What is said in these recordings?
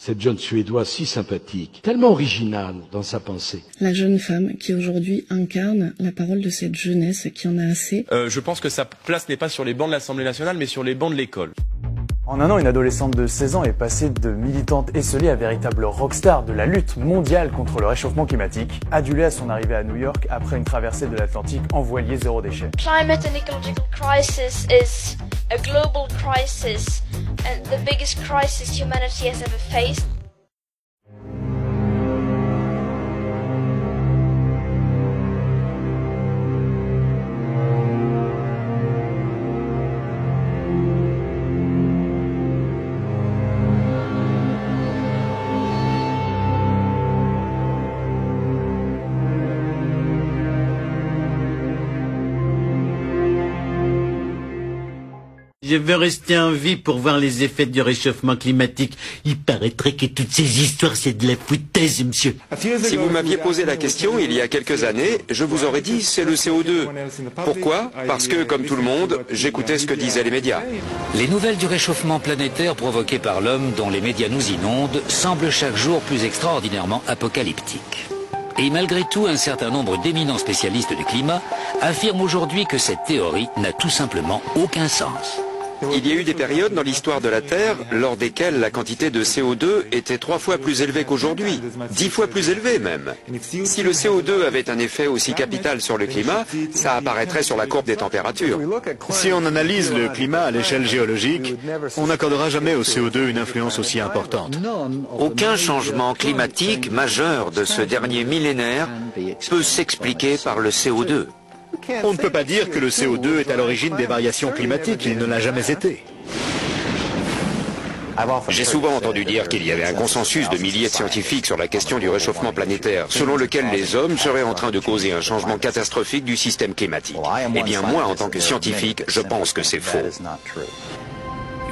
cette jeune Suédoise si sympathique, tellement originale dans sa pensée. La jeune femme qui aujourd'hui incarne la parole de cette jeunesse qui en a assez. Je pense que sa place n'est pas sur les bancs de l'Assemblée nationale, mais sur les bancs de l'école. En un an, une adolescente de 16 ans est passée de militante esseulée à véritable rockstar de la lutte mondiale contre le réchauffement climatique, adulée à son arrivée à New York après une traversée de l'Atlantique en voilier zéro déchet. Climate and ecological crisis is a global crisis and the biggest crisis humanity has ever faced. Je veux rester en vie pour voir les effets du réchauffement climatique. Il paraîtrait que toutes ces histoires, c'est de la foutaise, monsieur. Si vous m'aviez posé la question il y a quelques années, je vous aurais dit c'est le CO2. Pourquoi? Parce que, comme tout le monde, j'écoutais ce que disaient les médias. Les nouvelles du réchauffement planétaire provoqué par l'homme dont les médias nous inondent semblent chaque jour plus extraordinairement apocalyptiques. Et malgré tout, un certain nombre d'éminents spécialistes du climat affirment aujourd'hui que cette théorie n'a tout simplement aucun sens. Il y a eu des périodes dans l'histoire de la Terre lors desquelles la quantité de CO2 était 3 fois plus élevée qu'aujourd'hui, 10 fois plus élevée même. Si le CO2 avait un effet aussi capital sur le climat, ça apparaîtrait sur la courbe des températures. Si on analyse le climat à l'échelle géologique, on n'accordera jamais au CO2 une influence aussi importante. Aucun changement climatique majeur de ce dernier millénaire peut s'expliquer par le CO2. On ne peut pas dire que le CO2 est à l'origine des variations climatiques, il ne l'a jamais été. J'ai souvent entendu dire qu'il y avait un consensus de milliers de scientifiques sur la question du réchauffement planétaire, selon lequel les hommes seraient en train de causer un changement catastrophique du système climatique. Eh bien moi, en tant que scientifique, je pense que c'est faux.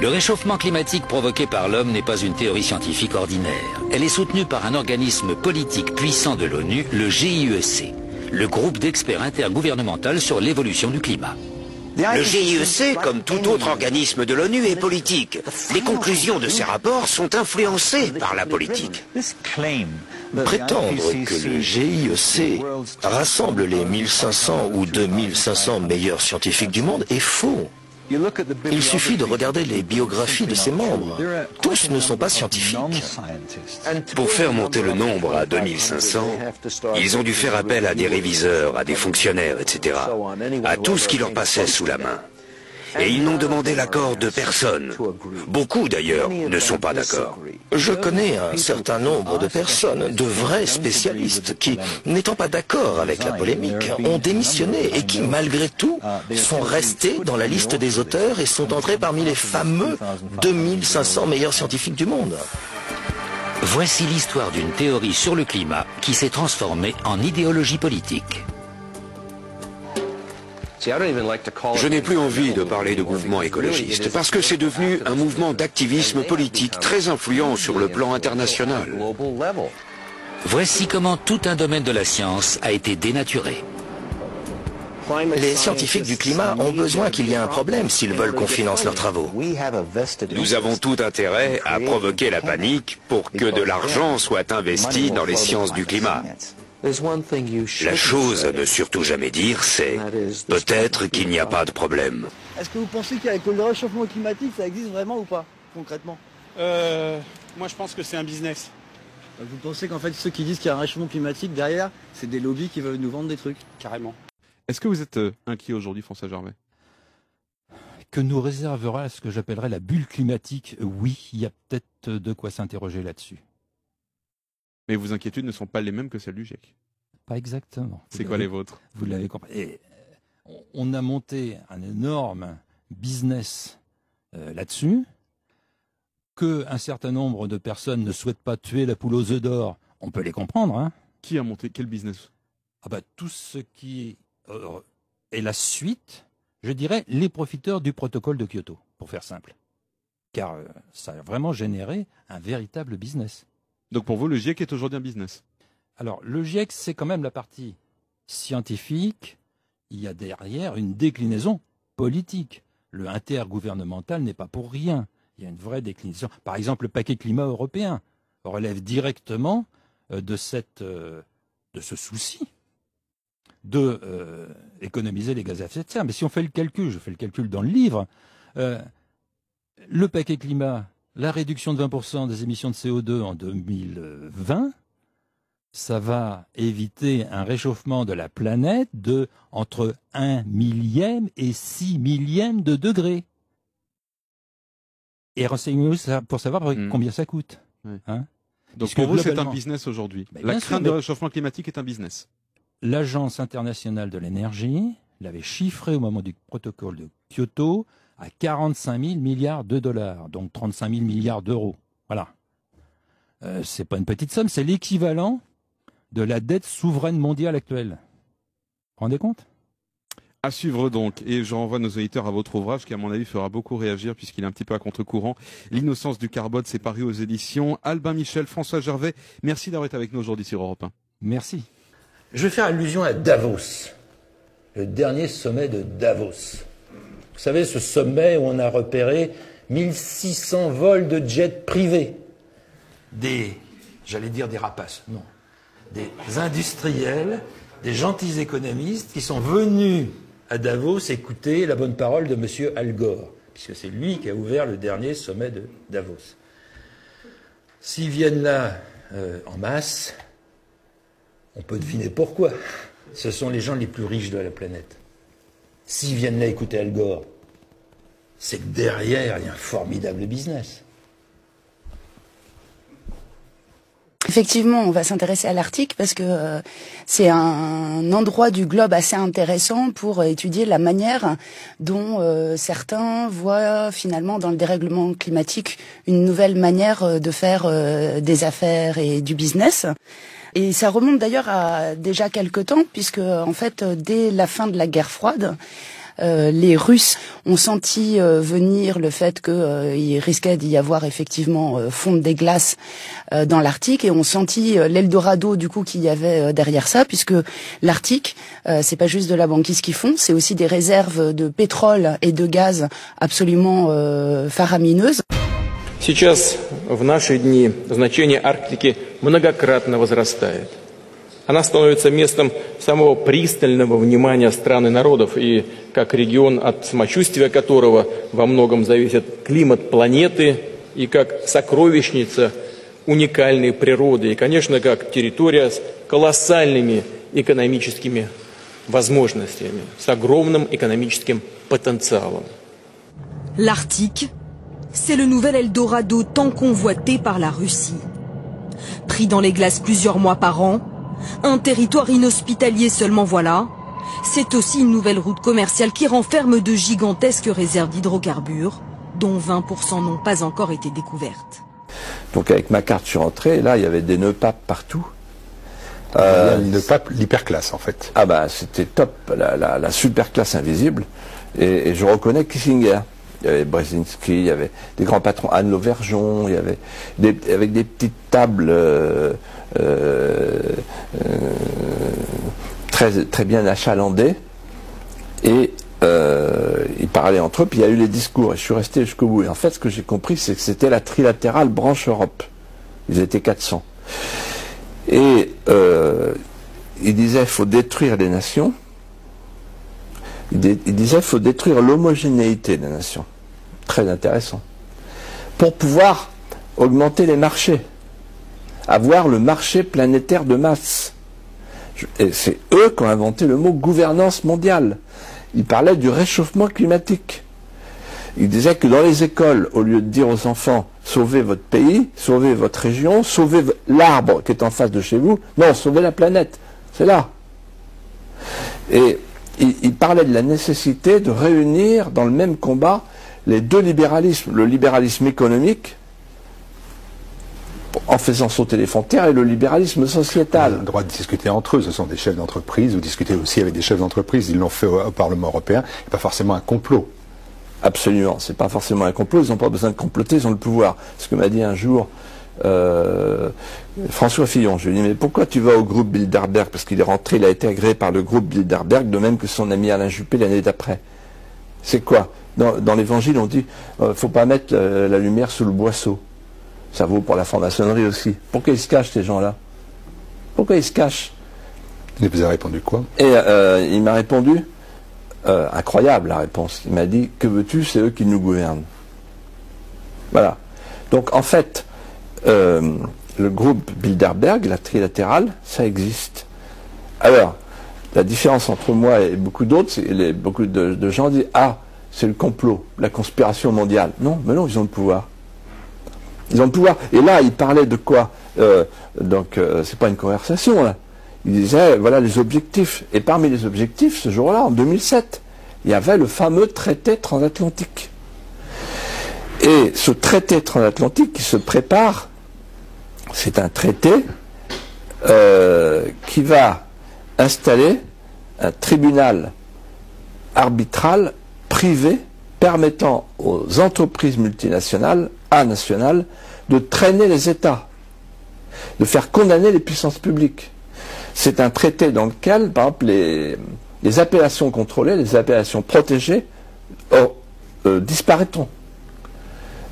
Le réchauffement climatique provoqué par l'homme n'est pas une théorie scientifique ordinaire. Elle est soutenue par un organisme politique puissant de l'ONU, le GIEC. Le groupe d'experts intergouvernemental sur l'évolution du climat. Le GIEC, comme tout autre organisme de l'ONU, est politique. Les conclusions de ces rapports sont influencées par la politique. Prétendre que le GIEC rassemble les 1500 ou 2500 meilleurs scientifiques du monde est faux. Il suffit de regarder les biographies de ses membres. Tous ne sont pas scientifiques. Pour faire monter le nombre à 2500, ils ont dû faire appel à des réviseurs, à des fonctionnaires, etc. À tout ce qui leur passait sous la main. Et ils n'ont demandé l'accord de personne. Beaucoup d'ailleurs ne sont pas d'accord. Je connais un certain nombre de personnes, de vrais spécialistes, qui, n'étant pas d'accord avec la polémique, ont démissionné et qui, malgré tout, sont restés dans la liste des auteurs et sont entrés parmi les fameux 2500 meilleurs scientifiques du monde. Voici l'histoire d'une théorie sur le climat qui s'est transformée en idéologie politique. Je n'ai plus envie de parler de mouvement écologiste parce que c'est devenu un mouvement d'activisme politique très influent sur le plan international. Voici comment tout un domaine de la science a été dénaturé. Les scientifiques du climat ont besoin qu'il y ait un problème s'ils veulent qu'on finance leurs travaux. Nous avons tout intérêt à provoquer la panique pour que de l'argent soit investi dans les sciences du climat. La chose à ne surtout jamais dire, c'est peut-être qu'il n'y a pas de problème. Est-ce que vous pensez qu'avec le réchauffement climatique, ça existe vraiment ou pas, concrètement? Moi, je pense que c'est un business. Vous pensez qu'en fait, ceux qui disent qu'il y a un réchauffement climatique derrière, c'est des lobbies qui veulent nous vendre des trucs? Carrément. Est-ce que vous êtes inquiet aujourd'hui, François Gervais? Que nous réservera ce que j'appellerais la bulle climatique? Oui, il y a peut-être de quoi s'interroger là-dessus. Mais vos inquiétudes ne sont pas les mêmes que celles du GIEC. Pas exactement. C'est quoi les vôtres? Vous l'avez compris. Et on a monté un énorme business là-dessus, qu'un certain nombre de personnes ne souhaitent pas tuer la poule aux œufs d'or. On peut les comprendre. Hein. Qui a monté quel business? Tout ce qui est la suite, je dirais, les profiteurs du protocole de Kyoto, pour faire simple. Car ça a vraiment généré un véritable business. Donc pour vous, le GIEC est aujourd'hui un business? Alors, le GIEC, c'est quand même la partie scientifique. Il y a derrière une déclinaison politique. Le intergouvernemental n'est pas pour rien. Il y a une vraie déclinaison. Par exemple, le paquet climat européen. relève directement de ce souci de économiser les gaz à effet de serre. Mais si on fait le calcul, je fais le calcul dans le livre, le paquet climat, la réduction de 20% des émissions de CO2 en 2020, ça va éviter un réchauffement de la planète de entre 1 millième et 6 millièmes de degré. Et renseignez-vous pour savoir combien ça coûte. Oui. Hein? Donc Puisque pour vous, c'est un globalement, business aujourd'hui. Ben, La bien crainte sûr, de mais réchauffement climatique est un business. l'Agence internationale de l'énergie l'avait chiffré au moment du protocole de Kyoto à 45 000 milliards de dollars, donc 35 000 milliards d'euros. Voilà. C'est pas une petite somme, c'est l'équivalent de la dette souveraine mondiale actuelle. Vous vous rendez compte? À suivre donc, et je renvoie nos auditeurs à votre ouvrage qui à mon avis fera beaucoup réagir puisqu'il est un petit peu à contre-courant. L'innocence du carbone, c'est paru aux éditions Albin Michel, François Gervais. Merci d'avoir été avec nous aujourd'hui sur Europe 1. Merci. Je vais faire allusion à Davos, le dernier sommet de Davos. Vous savez, ce sommet où on a repéré 1600 vols de jets privés. J'allais dire des rapaces, non. Des industriels, des gentils économistes qui sont venus à Davos écouter la bonne parole de M. Al Gore, puisque c'est lui qui a ouvert le dernier sommet de Davos. S'ils viennent là en masse, on peut deviner pourquoi. Ce sont les gens les plus riches de la planète. S'ils viennent là écouter Al Gore, c'est que derrière, il y a un formidable business. Effectivement, on va s'intéresser à l'Arctique parce que c'est un endroit du globe assez intéressant pour étudier la manière dont certains voient finalement dans le dérèglement climatique une nouvelle manière de faire des affaires et du business. Et ça remonte d'ailleurs à déjà quelque temps puisque en fait dès la fin de la guerre froide, les Russes ont senti venir le fait qu'il risquait d'y avoir effectivement fonte des glaces dans l'Arctique et ont senti l'Eldorado du coup qu'il y avait derrière ça, puisque l'Arctique, c'est pas juste de la banquise qu'ils font, c'est aussi des réserves de pétrole et de gaz absolument faramineuses. Сейчас, в наши дни, значение Арктики многократно возрастает. Она становится местом самого пристального внимания стран и народов, и как регион, от самочувствия которого во многом зависит климат планеты, и как сокровищница уникальной природы, и, конечно, как территория с колоссальными экономическими возможностями, с огромным экономическим потенциалом. L'Arctique, c'est le nouvel Eldorado tant convoité par la Russie. Pris dans les glaces plusieurs mois par an, un territoire inhospitalier seulement voilà, c'est aussi une nouvelle route commerciale qui renferme de gigantesques réserves d'hydrocarbures, dont 20% n'ont pas encore été découvertes. Donc avec ma carte, je suis rentré, et là il y avait des nœuds papes partout. Le pape, l'hyperclasse en fait. Ah bah c'était top, la super classe invisible. Et je reconnais Kissinger. Il y avait Brzezinski, il y avait des grands patrons, Anne Lauvergeon, il y avait avec des petites tables très bien achalandées. Et ils parlaient entre eux, puis il y a eu les discours, et je suis resté jusqu'au bout. Et en fait, ce que j'ai compris, c'est que c'était la trilatérale branche Europe. Ils étaient 400. Et ils disaient qu'il faut détruire les nations. Il disait qu'il faut détruire l'homogénéité des nations. Très intéressant. Pour pouvoir augmenter les marchés. Avoir le marché planétaire de masse. Et c'est eux qui ont inventé le mot gouvernance mondiale. Ils parlaient du réchauffement climatique. Ils disaient que dans les écoles, au lieu de dire aux enfants « sauvez votre pays, sauvez votre région, sauvez l'arbre qui est en face de chez vous », non, sauvez la planète. C'est là. Et il parlait de la nécessité de réunir dans le même combat les deux libéralismes, le libéralisme économique, en faisant sauter les frontières, et le libéralisme sociétal. On a le droit de discuter entre eux, ce sont des chefs d'entreprise, ou discuter aussi avec des chefs d'entreprise, ils l'ont fait au Parlement européen, c'est pas forcément un complot. Absolument, c'est pas forcément un complot, ils n'ont pas besoin de comploter, ils ont le pouvoir. Ce que m'a dit un jour François Fillon, je lui ai dit, mais pourquoi tu vas au groupe Bilderberg? Parce qu'il est rentré, il a été agréé par le groupe Bilderberg, de même que son ami Alain Juppé l'année d'après. C'est quoi? Dans l'évangile, on dit, faut pas mettre la lumière sous le boisseau. Ça vaut pour la franc-maçonnerie aussi. Pourquoi ils se cachent, ces gens-là? Pourquoi ils se cachent? Il vous a répondu quoi? Et il m'a répondu, incroyable la réponse, il m'a dit, que veux-tu, c'est eux qui nous gouvernent. Voilà. Donc en fait, le groupe Bilderberg, la trilatérale, ça existe. Alors, la différence entre moi et beaucoup d'autres, beaucoup de gens disent, ah, c'est le complot, la conspiration mondiale. Non, mais non, ils ont le pouvoir. Ils ont le pouvoir. Et là, il parlait de quoi? C'est pas une conversation, là. Il disait, voilà les objectifs. Et parmi les objectifs, ce jour-là, en 2007, il y avait le fameux traité transatlantique. Et ce traité transatlantique qui se prépare, c'est un traité qui va installer un tribunal arbitral privé permettant aux entreprises multinationales, nationales, de traîner les États, de faire condamner les puissances publiques. C'est un traité dans lequel, par exemple, les appellations contrôlées, les appellations protégées disparaîtront.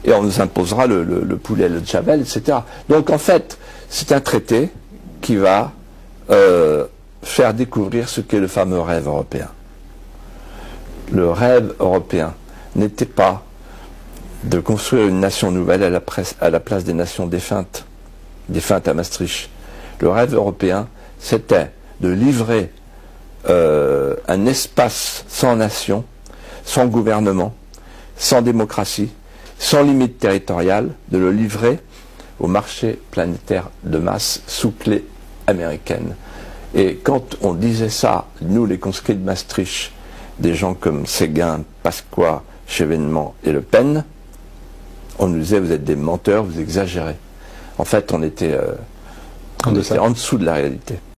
Et on nous imposera le poulet, le javel, etc. Donc en fait, c'est un traité qui va faire découvrir ce qu'est le fameux rêve européen. Le rêve européen n'était pas de construire une nation nouvelle à la place des nations défuntes à Maastricht. Le rêve européen, c'était de livrer un espace sans nation, sans gouvernement, sans démocratie, sans limite territoriale, de le livrer au marché planétaire de masse sous clé américaine. Et quand on disait ça, nous les conscrits de Maastricht, des gens comme Séguin, Pasqua, Chevènement et Le Pen, on nous disait vous êtes des menteurs, vous exagérez. En fait, on était en dessous de la réalité.